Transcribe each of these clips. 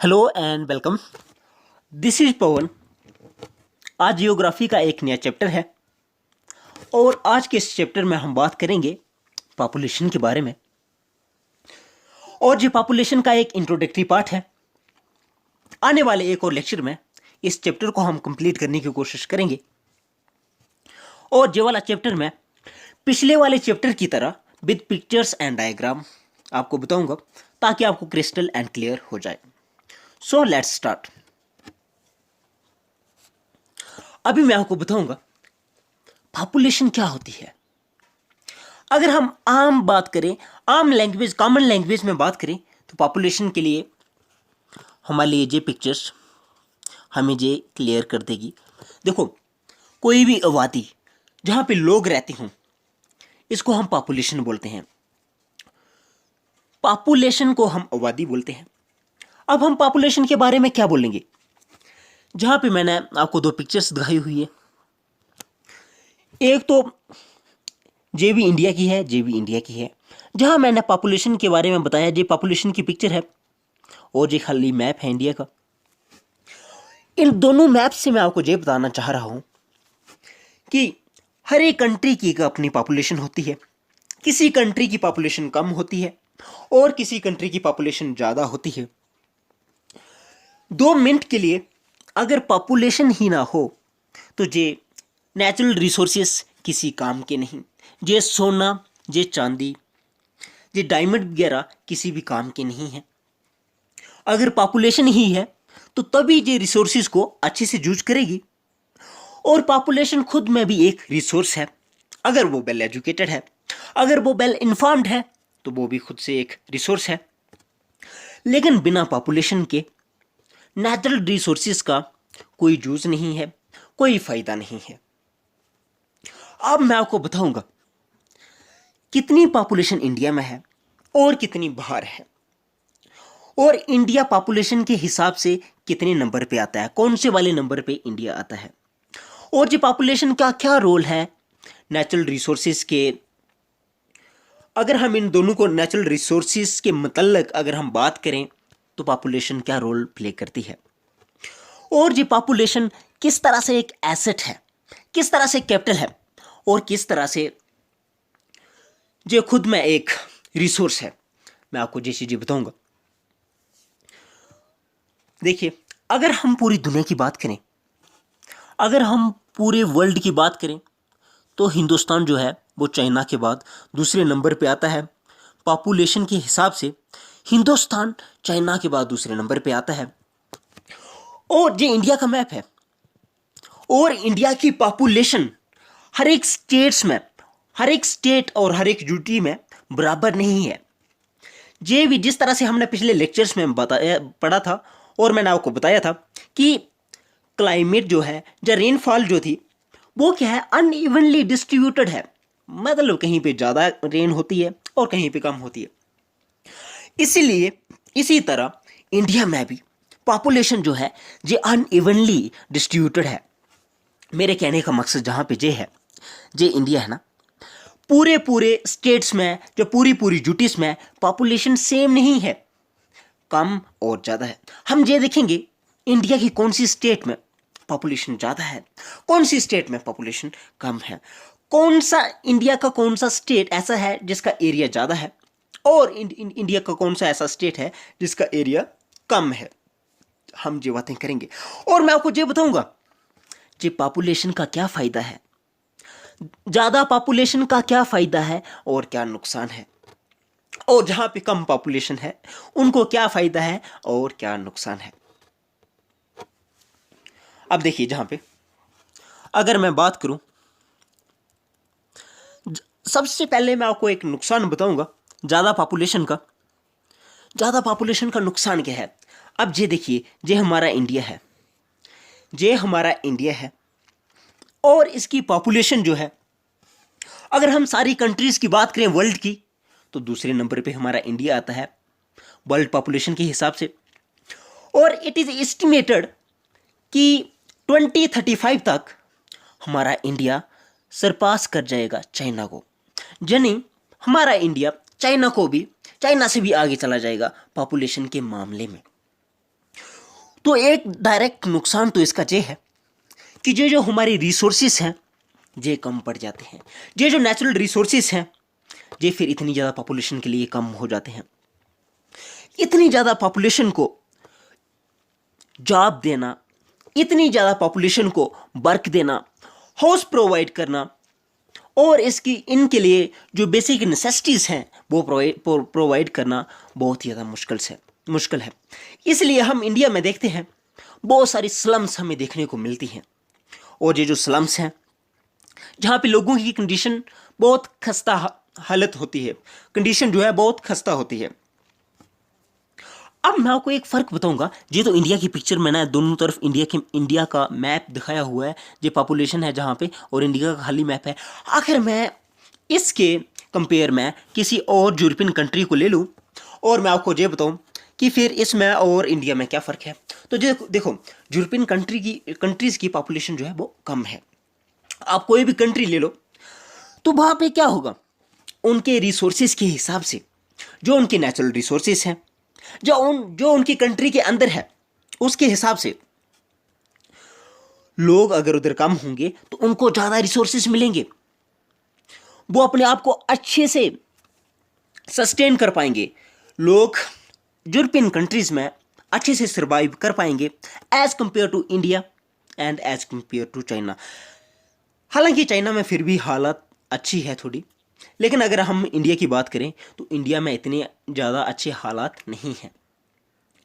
Hello and welcome. This is Pawan. आज geography का एक नया चैप्टर है और आज के इस चैप्टर में हम बात करेंगे पॉपुलेशन के बारे में। और ये पॉपुलेशन का एक इंट्रोडक्टरी पार्ट है। आने वाले एक और लेक्चर में इस चैप्टर को हम कंप्लीट करने की कोशिश करेंगे। और ये वाला चैप्टर में पिछले वाले चैप्टर की तरह विद पिक्चर्स एंड डायग्राम आपको बताऊंगा ताकि आपको क्रिस्टल एंड क्लियर हो जाए। So let's start. अभी मैं आपको बताऊंगा पॉपुलेशन क्या होती है। अगर हम आम बात करें, आम लैंग्वेज, कॉमन लैंग्वेज में बात करें तो पॉपुलेशन के लिए हमारे लिए ये पिक्चर्स हमें ये क्लियर कर देगी। देखो, कोई भी आबादी जहां पे लोग रहते हों इसको हम पॉपुलेशन बोलते हैं। पॉपुलेशन को हम आबादी बोलते हैं। अब हम पॉपुलेशन के बारे में क्या बोलेंगे? जहां पे मैंने आपको दो पिक्चर्स दिखाई हुई है, एक तो जे भी इंडिया की है, जे भी इंडिया की है। जहां मैंने पॉपुलेशन के बारे में बताया, ये पॉपुलेशन की पिक्चर है और ये खाली मैप है इंडिया का। इन दोनों मैप से मैं आपको ये बताना चाह रहा हूं कि हर एक कंट्री की एक अपनी पॉपुलेशन होती है। किसी कंट्री की पॉपुलेशन कम होती है और किसी कंट्री की पॉपुलेशन ज़्यादा होती है। 2 मिनट के लिए अगर पॉपुलेशन ही ना हो तो ये नेचुरल रिसोर्सेस किसी काम के नहीं। ये सोना, ये चांदी, ये डायमंड वगैरह किसी भी काम के नहीं है। अगर पॉपुलेशन ही है तो तभी ये रिसोर्सेज को अच्छे से यूज करेगी। और पॉपुलेशन खुद में भी एक रिसोर्स है। अगर वो वेल एजुकेटेड है, अगर वो वेल इन्फॉर्म्ड है तो वो भी खुद से एक रिसोर्स है। लेकिन बिना पॉपुलेशन के नेचुरल रिसोर्सेज का कोई यूज नहीं है, कोई फायदा नहीं है। अब मैं आपको बताऊंगा कितनी पॉपुलेशन इंडिया में है और कितनी बाहर है, और इंडिया पॉपुलेशन के हिसाब से कितने नंबर पे आता है, कौन से वाले नंबर पे इंडिया आता है, और ये पॉपुलेशन का क्या रोल है नेचुरल रिसोर्सेज के। अगर हम इन दोनों को नेचुरल रिसोर्सेज के मतलब अगर हम बात करें तो पॉपुलेशन क्या रोल प्ले करती है, और ये पॉपुलेशन किस तरह से एक एसेट है, किस तरह से कैपिटल है, और किस तरह से ये खुद में एक रिसोर्स है, मैं आपको ये चीज़ें बताऊंगा। देखिए, अगर हम पूरी दुनिया की बात करें, अगर हम पूरे वर्ल्ड की बात करें तो हिंदुस्तान जो है वो चाइना के बाद दूसरे नंबर पे आता है। पॉपुलेशन के हिसाब से हिंदुस्तान चाइना के बाद दूसरे नंबर पे आता है। और ये इंडिया का मैप है, और इंडिया की पॉपुलेशन हर एक स्टेट्स में, हर एक स्टेट और हर एक यूटी में बराबर नहीं है। ये भी जिस तरह से हमने पिछले लेक्चर्स में बताया, पढ़ा था, और मैंने आपको बताया था कि क्लाइमेट जो है, या रेनफॉल जो थी वो क्या है, अनइवनली डिस्ट्रीब्यूटेड है। मतलब कहीं पे ज़्यादा रेन होती है और कहीं पे कम होती है। इसीलिए इसी तरह इंडिया में भी पॉपुलेशन जो है ये अनइवनली डिस्ट्रीब्यूटेड है। मेरे कहने का मकसद जहाँ पे ये है, ये इंडिया है ना, पूरे पूरे स्टेट्स में, जो पूरी पूरी यूटीज में पॉपुलेशन सेम नहीं है, कम और ज़्यादा है। हम ये देखेंगे इंडिया की कौन सी स्टेट में पॉपुलेशन ज़्यादा है, कौन सी स्टेट में पॉपुलेशन कम है, कौन सा इंडिया का कौन सा स्टेट ऐसा है जिसका एरिया ज़्यादा है, और इंडिया का कौन सा ऐसा स्टेट है जिसका एरिया कम है। हम ये बातें करेंगे और मैं आपको ये बताऊंगा ये पॉपुलेशन का क्या फ़ायदा है, ज़्यादा पॉपुलेशन का क्या फ़ायदा है और क्या नुकसान है, और जहाँ पे कम पॉपुलेशन है उनको क्या फ़ायदा है और क्या नुकसान है। अब देखिए, जहाँ पे अगर मैं बात करूं, सबसे पहले मैं आपको एक नुकसान बताऊंगा ज़्यादा पॉपुलेशन का। ज़्यादा पॉपुलेशन का नुकसान क्या है? अब ये देखिए, ये हमारा इंडिया है, ये हमारा इंडिया है, और इसकी पॉपुलेशन जो है, अगर हम सारी कंट्रीज़ की बात करें वर्ल्ड की तो दूसरे नंबर पे हमारा इंडिया आता है वर्ल्ड पॉपुलेशन के हिसाब से। और इट इज़ एस्टिमेटेड कि 2035 तक हमारा इंडिया सरपास कर जाएगा चाइना को। यानी हमारा इंडिया चाइना को भी, चाइना से भी आगे चला जाएगा पॉपुलेशन के मामले में। तो एक डायरेक्ट नुकसान तो इसका ये है कि ये जो हमारे रिसोर्सेस हैं ये कम पड़ जाते हैं। ये जो नेचुरल रिसोर्सेस हैं ये फिर इतनी ज़्यादा पॉपुलेशन के लिए कम हो जाते हैं। इतनी ज़्यादा पॉपुलेशन को जॉब देना, इतनी ज़्यादा पॉपुलेशन को वर्क देना, हाउस प्रोवाइड करना और इसकी इनके लिए जो बेसिक नेसेसिटीज़ हैं वो प्रोवाइड करना बहुत ही ज़्यादा मुश्किल है। इसलिए हम इंडिया में देखते हैं बहुत सारी स्लम्स हमें देखने को मिलती हैं, और ये जो स्लम्स हैं जहाँ पे लोगों की कंडीशन बहुत खस्ता हालत होती है, कंडीशन जो है बहुत खस्ता होती है। अब मैं आपको एक फ़र्क बताऊंगा। ये तो इंडिया की पिक्चर में ना दोनों तरफ इंडिया का मैप दिखाया हुआ है, ये पॉपुलेशन है जहाँ पे, और इंडिया का खाली मैप है। अगर मैं इसके कंपेयर में किसी और यूरोपियन कंट्री को ले लूँ और मैं आपको ये बताऊँ कि फिर इसमें और इंडिया में क्या फ़र्क है, तो देखो यूरोपियन कंट्रीज़ की पॉपुलेशन जो है वो कम है। आप कोई भी कंट्री ले लो तो वहाँ पे क्या होगा, उनके रिसोर्सेज के हिसाब से, जो उनके नेचुरल रिसोर्सेज हैं, जो उनकी कंट्री के अंदर है, उसके हिसाब से लोग अगर उधर कम होंगे तो उनको ज़्यादा रिसोर्सेज मिलेंगे, वो अपने आप को अच्छे से सस्टेन कर पाएंगे। लोग यूरोपियन कंट्रीज़ में अच्छे से सर्वाइव कर पाएंगे as compared to India and as compared to China. हालांकि चाइना में फिर भी हालत अच्छी है थोड़ी, लेकिन अगर हम इंडिया की बात करें तो इंडिया में इतने ज़्यादा अच्छे हालात नहीं हैं।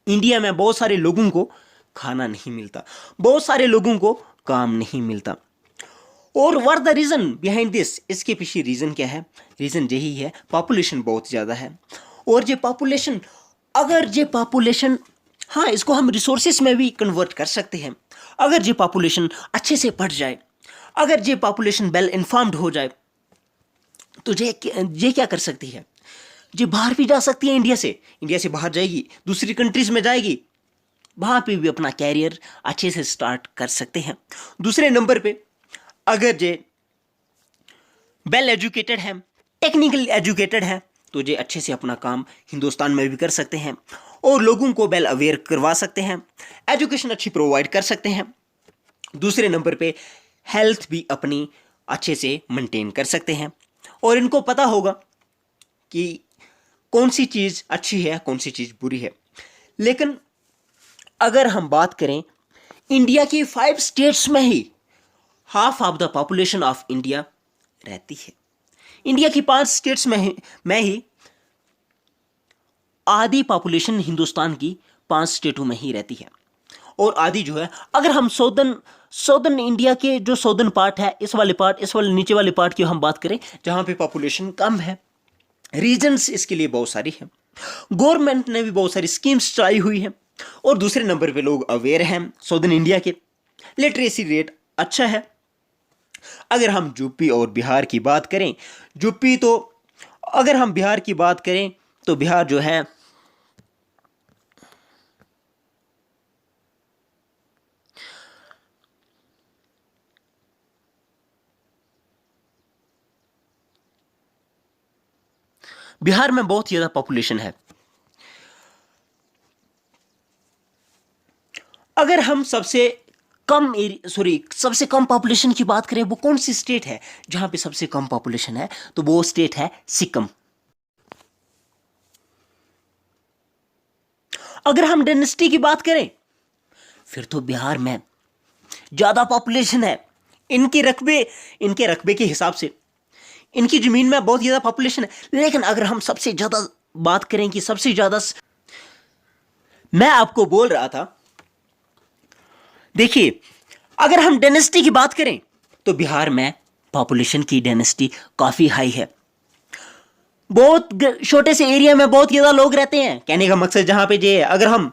इंडिया में बहुत सारे लोगों को खाना नहीं मिलता, बहुत सारे लोगों को काम नहीं मिलता। और what the reason behind this, इसके पीछे रीज़न क्या है? रीज़न यही है, पॉपुलेशन बहुत ज़्यादा है। और ये पॉपुलेशन, अगर ये पॉपुलेशन, हाँ इसको हम रिसोर्सेज में भी कन्वर्ट कर सकते हैं। अगर ये पॉपुलेशन अच्छे से पढ़ जाए, अगर ये पॉपुलेशन वेल इन्फॉर्म्ड हो जाए तो ये क्या कर सकती है, ये बाहर भी जा सकती है। इंडिया से बाहर जाएगी, दूसरी कंट्रीज में जाएगी, वहाँ पे भी अपना कैरियर अच्छे से स्टार्ट कर सकते हैं। दूसरे नंबर पे अगर ये वेल एजुकेटेड है, टेक्निकल एजुकेटेड है, तो ये अच्छे से अपना काम हिंदुस्तान में भी कर सकते हैं और लोगों को वेल अवेयर करवा सकते हैं, एजुकेशन अच्छी प्रोवाइड कर सकते हैं। दूसरे नंबर पे हेल्थ भी अपनी अच्छे से मेंटेन कर सकते हैं और इनको पता होगा कि कौन सी चीज़ अच्छी है, कौन सी चीज़ बुरी है। लेकिन अगर हम बात करें, इंडिया की 5 स्टेट्स में ही half of the population of India रहती है। इंडिया की 5 स्टेट्स में ही आधी पॉपुलेशन हिंदुस्तान की 5 स्टेटों में ही रहती है। और आधी जो है, अगर हम सौदर्न इंडिया के जो सौदर्न पार्ट है, इस वाले नीचे वाले पार्ट की हम बात करें, जहाँ पे पॉपुलेशन कम है, रीजन्स इसके लिए बहुत सारी हैं। गवर्नमेंट ने भी बहुत सारी स्कीम्स चलाई हुई हैं और दूसरे नंबर पे लोग अवेयर हैं सौदर्न इंडिया के, लिटरेसी रेट अच्छा है। अगर हम यूपी और बिहार की बात करें, अगर हम बिहार की बात करें तो बिहार जो है बिहार में बहुत ज़्यादा पॉपुलेशन है। अगर हम सबसे कम पॉपुलेशन की बात करें, वो कौन सी स्टेट है जहां पे सबसे कम पॉपुलेशन है, तो वो स्टेट है सिक्किम। अगर हम डेंसिटी की बात करें, फिर तो बिहार में ज़्यादा पॉपुलेशन है। इनके रकबे के हिसाब से इनकी ज़मीन में बहुत ज़्यादा पॉपुलेशन है। लेकिन अगर हम सबसे ज़्यादा बात करें कि सबसे ज़्यादा, मैं आपको बोल रहा था, देखिए अगर हम डेंसिटी की बात करें तो बिहार में पॉपुलेशन की डेंसिटी काफ़ी हाई है। बहुत छोटे से एरिया में बहुत ज़्यादा लोग रहते हैं। कहने का मकसद जहाँ पे ये है, अगर हम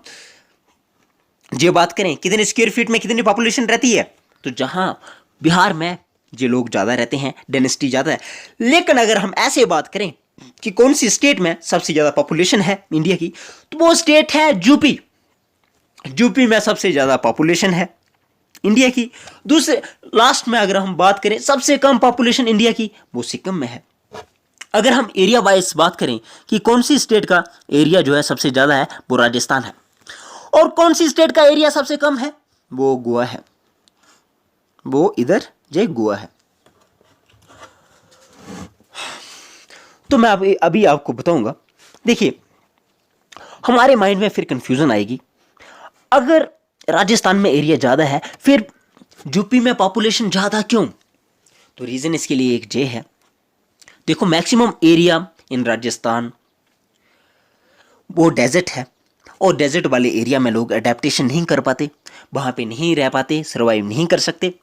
ये बात करें कितने स्क्वायर फीट में कितनी पॉपुलेशन रहती है, तो जहाँ बिहार में ये लोग ज़्यादा रहते हैं, डेंसिटी ज़्यादा है। लेकिन अगर हम ऐसे बात करें कि कौन सी स्टेट में सबसे ज़्यादा पॉपुलेशन है इंडिया की, तो वो स्टेट है यूपी। यूपी में सबसे ज़्यादा पॉपुलेशन है इंडिया की। दूसरे लास्ट में अगर हम बात करें सबसे कम पॉपुलेशन इंडिया की, वो सिक्किम में है। अगर हम एरिया वाइज बात करें कि कौन सी स्टेट का एरिया जो है सबसे ज़्यादा है, वो राजस्थान है। और कौन सी स्टेट का एरिया सबसे कम है? वो गोवा है, वो इधर जे गोवा है। तो मैं अभी आपको बताऊंगा। देखिए, हमारे माइंड में फिर कंफ्यूजन आएगी, अगर राजस्थान में एरिया ज़्यादा है फिर यूपी में पॉपुलेशन ज़्यादा क्यों? तो रीज़न इसके लिए एक जे है। देखो, मैक्सिमम एरिया इन राजस्थान वो डेजर्ट है, और डेजर्ट वाले एरिया में लोग अडेप्टेशन नहीं कर पाते, वहाँ पे नहीं रह पाते, सर्वाइव नहीं कर सकते,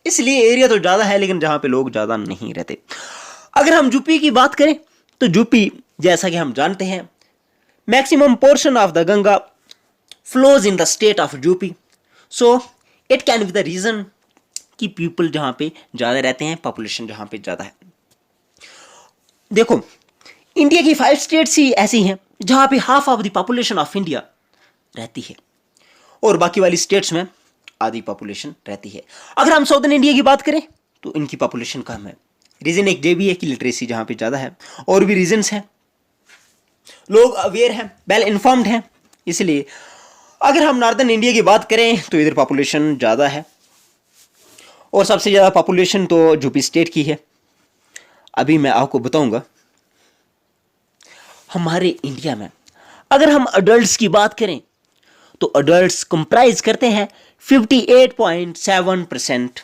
इसलिए एरिया तो ज़्यादा है लेकिन जहाँ पे लोग ज़्यादा नहीं रहते। अगर हम यूपी की बात करें तो यूपी, जैसा कि हम जानते हैं, maximum portion of the Ganga flows in the state of UP, so it can be the reason कि पीपल जहाँ पे ज़्यादा रहते हैं, पॉपुलेशन जहाँ पे ज़्यादा है। देखो, इंडिया की 5 स्टेट्स ही ऐसी हैं जहाँ पे half of the population of India रहती है, और बाकी वाली स्टेट्स में आधी पॉपुलेशन रहती है। अगर हम साउदर्न इंडिया की बात करें तो इनकी पॉपुलेशन कम है। रीज़न एक ये भी है कि लिटरेसी जहाँ पे ज़्यादा है, और भी रीजंस हैं, लोग अवेयर हैं, वेल इन्फॉर्म्ड हैं, इसलिए। अगर हम नॉर्दर्न इंडिया की बात करें तो इधर पॉपुलेशन ज़्यादा है, और सबसे ज़्यादा पॉपुलेशन तो यूपी स्टेट की है। अभी मैं आपको बताऊंगा, हमारे इंडिया में अगर हम अडल्ट्स की बात करें तो अडल्ट्स कंप्राइज करते हैं 58.7%।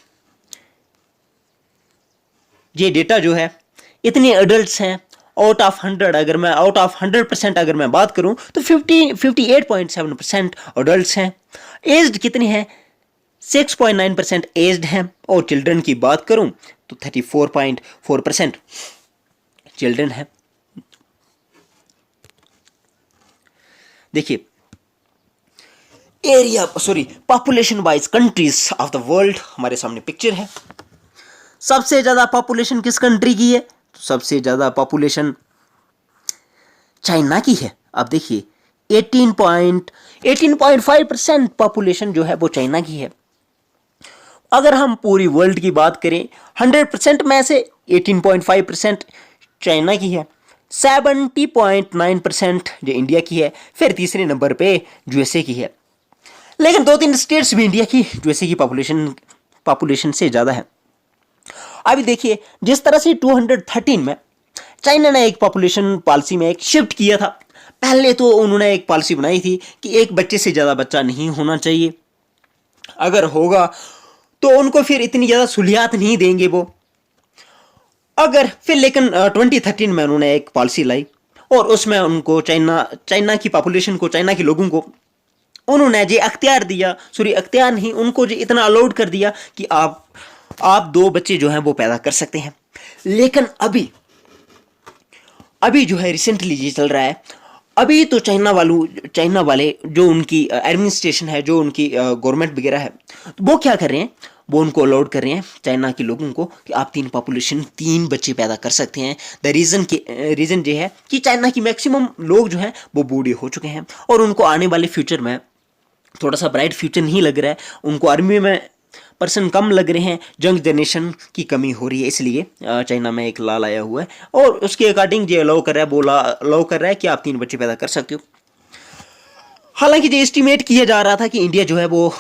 ये डेटा जो है, इतने अडल्ट्स हैं आउट ऑफ 100, अगर मैं आउट ऑफ 100% अगर मैं बात करूं तो 58.7% अडल्ट्स हैं। एज्ड कितने हैं? 6.9% एज्ड हैं, और चिल्ड्रन की बात करूं तो 34.4% चिल्ड्रन हैं। देखिए, population wise countries of the world हमारे सामने पिक्चर है। सबसे ज्यादा पॉपुलेशन किस कंट्री की है? तो सबसे ज्यादा पॉपुलेशन चाइना की है। अब देखिए, 18.5% पॉपुलेशन जो है वो चाइना की है। अगर हम पूरी वर्ल्ड की बात करें, 100% में से 18.5% चाइना की है, 70.9% जो इंडिया की है, फिर तीसरे नंबर पे यूएसए की है। लेकिन 2-3 स्टेट्स भी इंडिया की यूएसए की पॉपुलेशन से ज़्यादा है। अभी देखिए, जिस तरह से 2013 में चाइना ने एक पॉपुलेशन पॉलिसी में एक शिफ्ट किया था। पहले तो उन्होंने एक पॉलिसी बनाई थी कि एक बच्चे से ज़्यादा बच्चा नहीं होना चाहिए, अगर होगा तो उनको फिर इतनी ज़्यादा सहूलियत नहीं देंगे वो। लेकिन 2013 में उन्होंने एक पॉलिसी लाई, और उसमें उनको चाइना की पॉपुलेशन को, चाइना के लोगों को उन्होंने जो अख्तियार दिया, अख्तियार नहीं, उनको जो इतना अलाउड कर दिया कि आप 2 बच्चे जो हैं वो पैदा कर सकते हैं। लेकिन अभी जो है रिसेंटली ये चल रहा है, अभी तो चाइना वाले जो उनकी एडमिनिस्ट्रेशन है, जो उनकी गवर्नमेंट वगैरह है, तो वो क्या कर रहे हैं, वो उनको अलाउड कर रहे हैं चाइना के लोगों को कि आप 3 बच्चे पैदा कर सकते हैं। द रीज़न ये है कि चाइना की मैक्सिमम लोग जो हैं वो बूढ़े हो चुके हैं, और उनको आने वाले फ्यूचर में थोड़ा सा ब्राइट फ्यूचर नहीं लग रहा है। उनको आर्मी में पर्सन कम लग रहे हैं, यंग जनरेशन की कमी हो रही है, इसलिए चाइना में एक लॉ लाया हुआ है, और उसके अकॉर्डिंग ये अलाउ कर रहा है कि आप 3 बच्चे पैदा कर सकते हो। हालांकि ये एस्टिमेट किया जा रहा था कि इंडिया जो है वो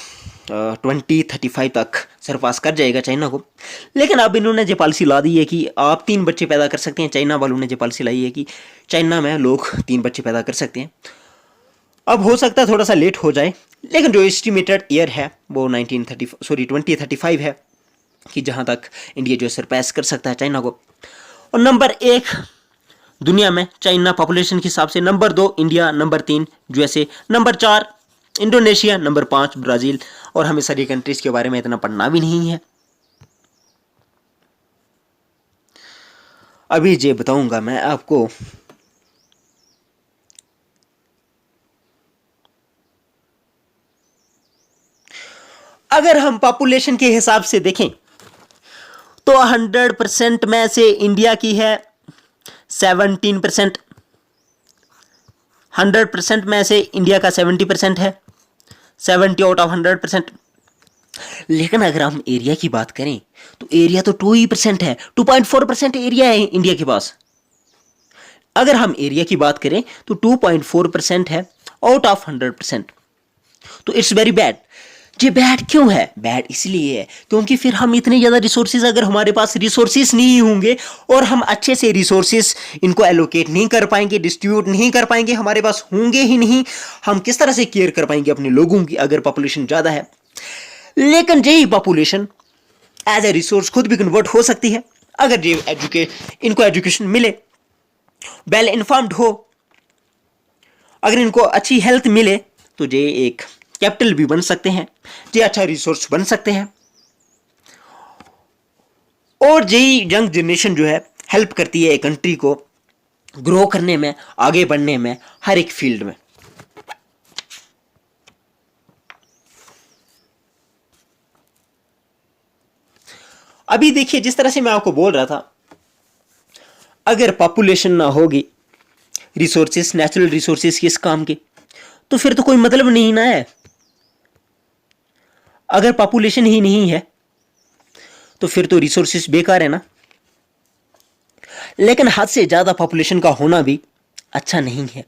2035 तक सरपास कर जाएगा चाइना को, लेकिन अब इन्होंने जो पॉलिसी ला दी है कि आप 3 बच्चे पैदा कर सकते हैं। चाइना वालों ने जो पॉलिसी लाई है कि चाइना में लोग 3 बच्चे पैदा कर सकते हैं। अब हो सकता है थोड़ा सा लेट हो जाए, लेकिन जो एस्टिमेटेड ईयर है वो 2035 है कि जहाँ तक इंडिया जो सरपास कर सकता है चाइना को। और नंबर 1 दुनिया में चाइना पॉपुलेशन के हिसाब से, number 2 India, number 3 USA, number 4 Indonesia, number 5 Brazil. और हमें सारी कंट्रीज के बारे में इतना पढ़ना भी नहीं है। अभी ये बताऊंगा मैं आपको, अगर हम पॉपुलेशन के हिसाब से देखें तो 100% में से इंडिया की है 17%, 100% में से इंडिया का 70% है, 70 आउट ऑफ 100%। लेकिन अगर हम एरिया की बात करें तो एरिया तो 2% है, 2.4% एरिया है इंडिया के पास। अगर हम एरिया की बात करें तो 2.4% है आउट ऑफ 100%। तो इट्स वेरी बैड। ये बैड क्यों है? बैड इसलिए है क्योंकि फिर हम इतने ज़्यादा रिसोर्सेज, अगर हमारे पास रिसोर्सेज नहीं होंगे और हम अच्छे से रिसोर्सेज इनको एलोकेट नहीं कर पाएंगे, डिस्ट्रीब्यूट नहीं कर पाएंगे, हमारे पास होंगे ही नहीं, हम किस तरह से केयर कर पाएंगे अपने लोगों की अगर पॉपुलेशन ज़्यादा है। लेकिन यही पॉपुलेशन एज ए रिसोर्स खुद भी कन्वर्ट हो सकती है अगर ये इनको एजुकेशन मिले, वेल इन्फॉर्म्ड हो, अगर इनको अच्छी हेल्थ मिले तो ये एक कैपिटल भी बन सकते हैं, ये अच्छा रिसोर्स बन सकते हैं। और यही यंग जनरेशन जो है हेल्प करती है एक कंट्री को ग्रो करने में, आगे बढ़ने में, हर एक फील्ड में। अभी देखिए जिस तरह से मैं आपको बोल रहा था, अगर पॉपुलेशन ना होगी, रिसोर्सेस, नेचुरल रिसोर्सेस किस काम के, तो फिर तो कोई मतलब नहीं ना है। अगर पॉपुलेशन ही नहीं है तो फिर तो रिसोर्सेस बेकार है ना। लेकिन हद से ज्यादा पॉपुलेशन का होना भी अच्छा नहीं है,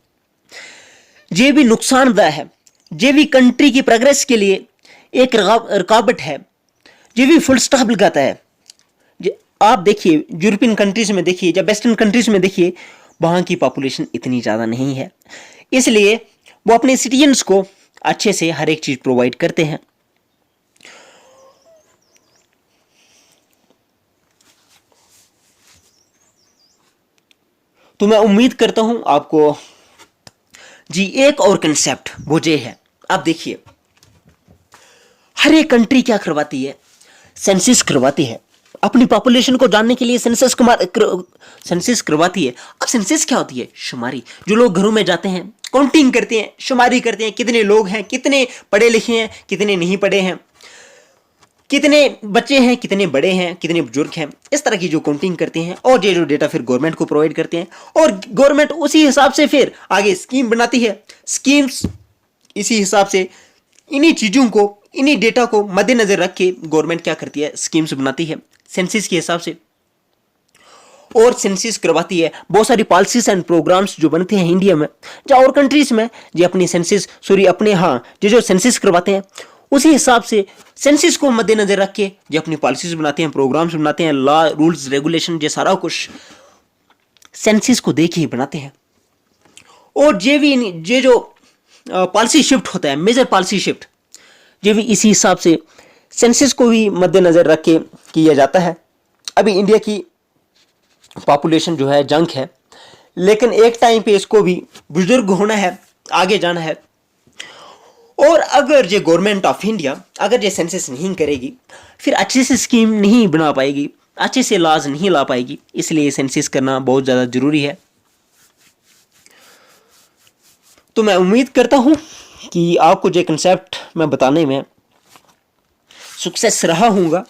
ये भी नुकसानदायक है, ये भी कंट्री की प्रोग्रेस के लिए एक रुकावट है, ये भी फुल स्टॉप लगाता है। आप देखिए यूरोपियन कंट्रीज में देखिए या वेस्टर्न कंट्रीज में देखिए, वहाँ की पॉपुलेशन इतनी ज़्यादा नहीं है, इसलिए वो अपने सिटीजन्स को अच्छे से हर एक चीज़ प्रोवाइड करते हैं। तो मैं उम्मीद करता हूँ आपको जी एक और कंसेप्ट वो ये है। आप देखिए हर एक कंट्री क्या करवाती है, सेंसस करवाती है अपनी पॉपुलेशन को जानने के लिए, सेंसस करवाती है। अब सेंसस क्या होती है? शुमारी। जो लोग घरों में जाते हैं, काउंटिंग करते हैं, शुमारी करते हैं, कितने लोग हैं, कितने पढ़े लिखे हैं, कितने नहीं पढ़े हैं, कितने बच्चे हैं, कितने बड़े हैं, कितने बुजुर्ग हैं, इस तरह की जो काउंटिंग करते हैं। और ये जो डेटा फिर गवर्नमेंट को प्रोवाइड करते हैं और गवर्नमेंट उसी हिसाब से फिर आगे स्कीम बनाती है। स्कीम्स इसी हिसाब से इन्हीं चीज़ों को, इन्हीं डेटा को मद्देनजर रख के गवर्नमेंट क्या करती है, स्कीम्स बनाती है सेंसस के हिसाब से, और सेंसस करवाती है। बहुत सारी पॉलिसीज एंड प्रोग्राम्स जो बनते हैं इंडिया में या और कंट्रीज में, ये अपनी सेंसस अपने ये जो सेंसस करवाते हैं उसी हिसाब से सेंसस को मद्देनजर रख के ये अपनी पॉलिसीज बनाते हैं, प्रोग्राम्स बनाते हैं, लॉ रूल्स रेगुलेशन, ये सारा कुछ सेंसस को देख ही बनाते हैं। और ये जो पॉलिसी शिफ्ट होता है, मेजर पॉलिसी शिफ्ट, ये भी इसी हिसाब से सेंसस को भी मद्देनजर रख के किया जाता है। अभी इंडिया की पॉपुलेशन जो है जंक है, लेकिन एक टाइम पे इसको भी बुजुर्ग होना है, आगे जाना है। और अगर ये गवर्नमेंट ऑफ इंडिया अगर ये सेंसस नहीं करेगी, फिर अच्छे से स्कीम नहीं बना पाएगी, अच्छे से लॉज नहीं ला पाएगी, इसलिए सेंसस करना बहुत ज़्यादा ज़रूरी है। तो मैं उम्मीद करता हूँ कि आपको जो कंसेप्ट मैं बताने में सक्सेस रहा हूँगा।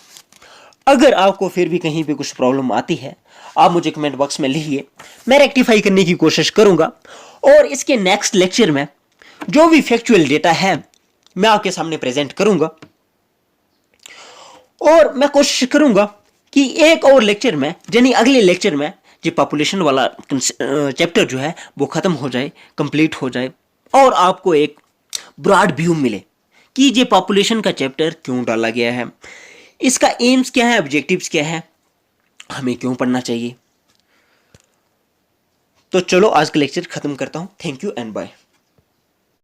अगर आपको फिर भी कहीं पे कुछ प्रॉब्लम आती है, आप मुझे कमेंट बॉक्स में लिखिए, मैं रेक्टिफाई करने की कोशिश करूँगा। और इसके नेक्स्ट लेक्चर में जो भी फैक्चुअल डेटा है मैं आपके सामने प्रेजेंट करूँगा। और मैं कोशिश करूँगा कि एक और लेक्चर में, यानी अगले लेक्चर में, ये पॉपुलेशन वाला चैप्टर जो है वो ख़त्म हो जाए, कंप्लीट हो जाए, और आपको एक ब्रॉड व्यू मिले कि ये पॉपुलेशन का चैप्टर क्यों डाला गया है, इसका एम्स क्या है, ऑब्जेक्टिव्स क्या है, हमें क्यों पढ़ना चाहिए। तो चलो आज का लेक्चर खत्म करता हूँ। Thank you and bye.